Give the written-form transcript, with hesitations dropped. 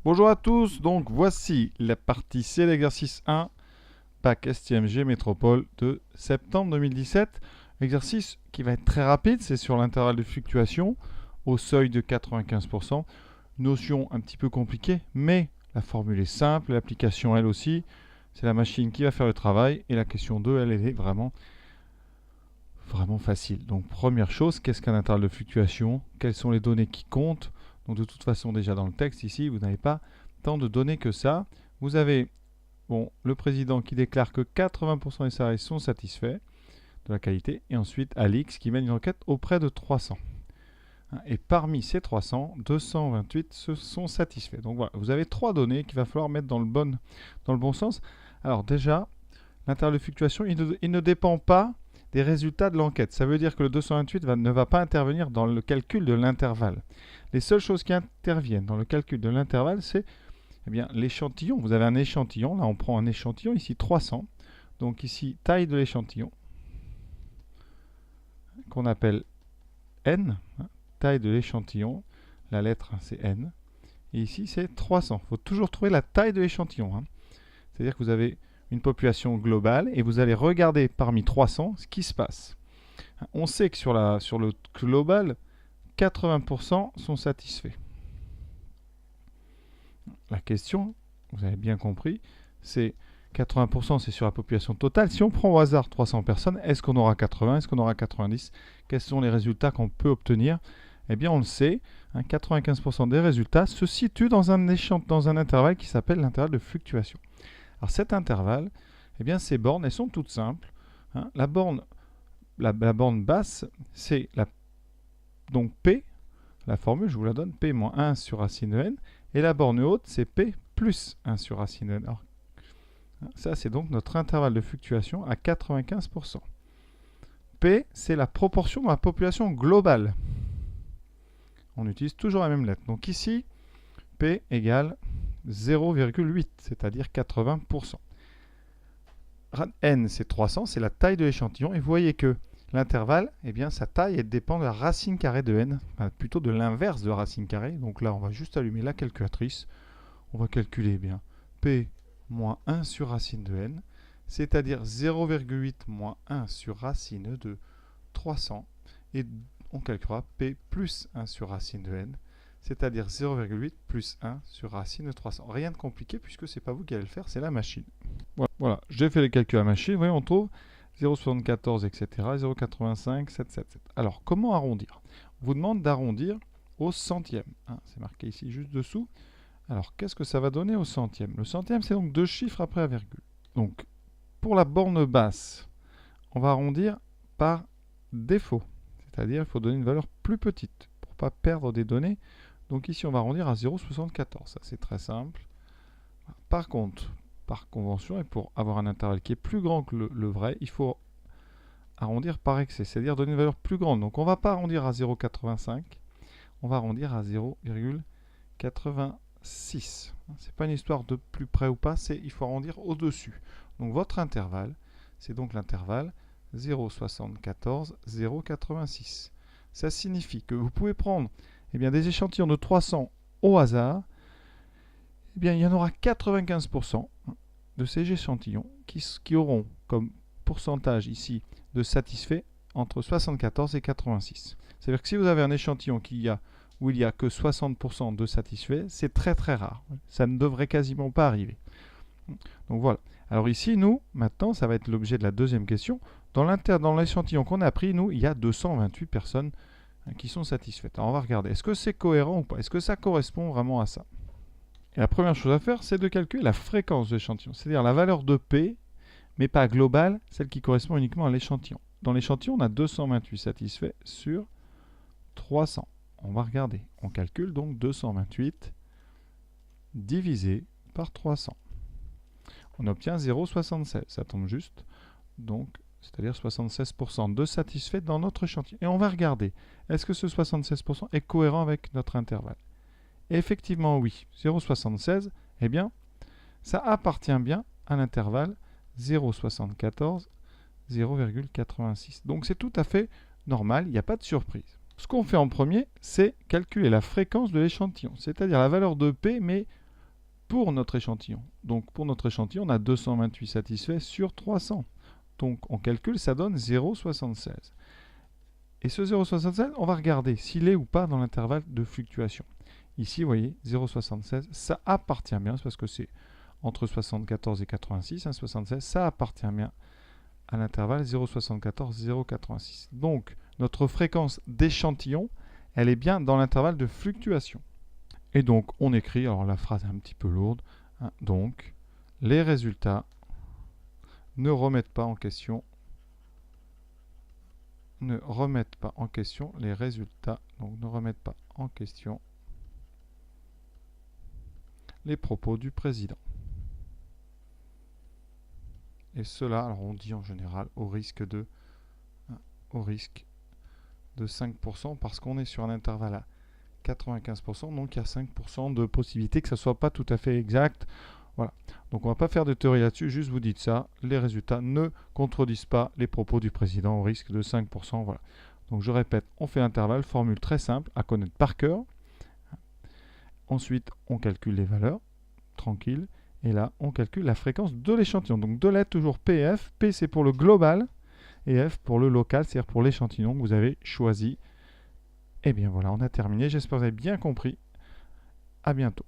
Bonjour à tous, donc voici la partie C, l'exercice 1, bac STMG Métropole de septembre 2017. Exercice qui va être très rapide, c'est sur l'intervalle de fluctuation au seuil de 95%. Notion un petit peu compliquée, mais la formule est simple, l'application elle aussi. C'est la machine qui va faire le travail et la question 2, elle est vraiment facile. Donc première chose, qu'est-ce qu'un intervalle de fluctuation? Quelles sont les données qui comptent? Donc de toute façon, déjà dans le texte ici, vous n'avez pas tant de données que ça. Vous avez le président qui déclare que 80% des salariés sont satisfaits de la qualité, et ensuite Alix qui mène une enquête auprès de 300. Et parmi ces 300, 228 se sont satisfaits. Donc voilà, vous avez trois données qu'il va falloir mettre dans le bon sens. Alors déjà, l'intervalle de fluctuation, il ne dépend pas des résultats de l'enquête. Ça veut dire que le 228 ne va pas intervenir dans le calcul de l'intervalle. Les seules choses qui interviennent dans le calcul de l'intervalle, c'est l'échantillon. Vous avez un échantillon, là on prend un échantillon, ici 300. Donc ici, taille de l'échantillon, qu'on appelle n, taille de l'échantillon, la lettre c'est n, et ici c'est 300. Il faut toujours trouver la taille de l'échantillon. C'est-à-dire que vous avez une population globale et vous allez regarder parmi 300 ce qui se passe. On sait que sur le global, 80% sont satisfaits. La question, vous avez bien compris, c'est 80% c'est sur la population totale. Si on prend au hasard 300 personnes, est-ce qu'on aura 80, est-ce qu'on aura 90? Quels sont les résultats qu'on peut obtenir? Eh bien on le sait, 95% des résultats se situent dans un intervalle qui s'appelle l'intervalle de fluctuation. Alors cet intervalle, ces bornes, elles sont toutes simples. La borne basse, c'est donc P, la formule, je vous la donne, P moins 1 sur racine de n, et la borne haute, c'est P plus 1 sur racine de n. Alors, ça, c'est donc notre intervalle de fluctuation à 95%. P, c'est la proportion de la population globale. On utilise toujours la même lettre. Donc ici, P égale 0,8, c'est-à-dire 80%. N, c'est 300, c'est la taille de l'échantillon. Et vous voyez que l'intervalle, sa taille, elle dépend de la racine carrée de n, plutôt de l'inverse de racine carrée. Donc là, on va juste allumer la calculatrice. On va calculer P moins 1 sur racine de n, c'est-à-dire 0,8 moins 1 sur racine de 300. Et on calculera P plus 1 sur racine de n, c'est-à-dire 0,8 plus 1 sur racine de 300. Rien de compliqué puisque ce n'est pas vous qui allez le faire, c'est la machine. Voilà, j'ai fait les calculs à la machine. Vous voyez, on trouve 0,74, etc., 0,85, 777. Alors, comment arrondir? On vous demande d'arrondir au centième. C'est marqué ici juste dessous. Alors, qu'est-ce que ça va donner au centième? Le centième, c'est donc deux chiffres après la virgule. Donc, pour la borne basse, on va arrondir par défaut. C'est-à-dire qu'il faut donner une valeur plus petite pour ne pas perdre des données. Donc ici, on va arrondir à 0,74. Ça, c'est très simple. Par contre, par convention, et pour avoir un intervalle qui est plus grand que le vrai, il faut arrondir par excès, c'est-à-dire donner une valeur plus grande. Donc on ne va pas arrondir à 0,85, on va arrondir à 0,86. Ce n'est pas une histoire de plus près ou pas, il faut arrondir au-dessus. Donc votre intervalle, c'est donc l'intervalle 0,74, 0,86. Ça signifie que vous pouvez prendre des échantillons de 300 au hasard. Il y en aura 95% de ces échantillons qui auront comme pourcentage ici de satisfaits entre 74 et 86. C'est-à-dire que si vous avez un échantillon où il n'y a que 60% de satisfaits, c'est très très rare. Ça ne devrait quasiment pas arriver. Donc voilà. Alors ici, nous, maintenant, ça va être l'objet de la deuxième question. Dans l'échantillon qu'on a pris, nous, il y a 228 personnes qui sont satisfaites. Alors on va regarder, est-ce que c'est cohérent ou pas? Est-ce que ça correspond vraiment à ça? Et la première chose à faire, c'est de calculer la fréquence de l'échantillon, c'est-à-dire la valeur de P, mais pas globale, celle qui correspond uniquement à l'échantillon. Dans l'échantillon, on a 228 satisfaits sur 300. On va regarder. On calcule donc 228 divisé par 300. On obtient 0,76. Ça tombe juste. Donc, c'est-à-dire 76% de satisfaits dans notre échantillon. Et on va regarder, est-ce que ce 76% est cohérent avec notre intervalle? Et effectivement, oui. 0,76, ça appartient bien à l'intervalle 0,74, 0,86. Donc c'est tout à fait normal, il n'y a pas de surprise. Ce qu'on fait en premier, c'est calculer la fréquence de l'échantillon, c'est-à-dire la valeur de P, mais pour notre échantillon. Donc pour notre échantillon, on a 228 satisfaits sur 300. Donc on calcule, ça donne 0,76. Et ce 0,76, on va regarder s'il est ou pas dans l'intervalle de fluctuation. Ici, vous voyez, 0,76, ça appartient bien, c'est parce que c'est entre 74 et 86, 76, ça appartient bien à l'intervalle 0,74-0,86. Donc, notre fréquence d'échantillon, elle est bien dans l'intervalle de fluctuation. Et donc, on écrit, alors la phrase est un petit peu lourde, hein, donc, les résultats ne remettent pas en question les résultats, donc ne remettent pas en question les propos du président. Et cela, alors on dit en général au risque de 5%, parce qu'on est sur un intervalle à 95%, donc il y a 5% de possibilité que ça ne soit pas tout à fait exact. Voilà. Donc on ne va pas faire de théorie là-dessus, juste vous dites ça, les résultats ne contredisent pas les propos du président au risque de 5%. Voilà. Donc je répète, on fait l'intervalle, formule très simple à connaître par cœur. Ensuite, on calcule les valeurs, tranquille. Et là, on calcule la fréquence de l'échantillon. Donc de l'aide, toujours PF. P, c'est pour le global. Et F pour le local, c'est-à-dire pour l'échantillon que vous avez choisi. Et bien voilà, on a terminé. J'espère que vous avez bien compris. À bientôt.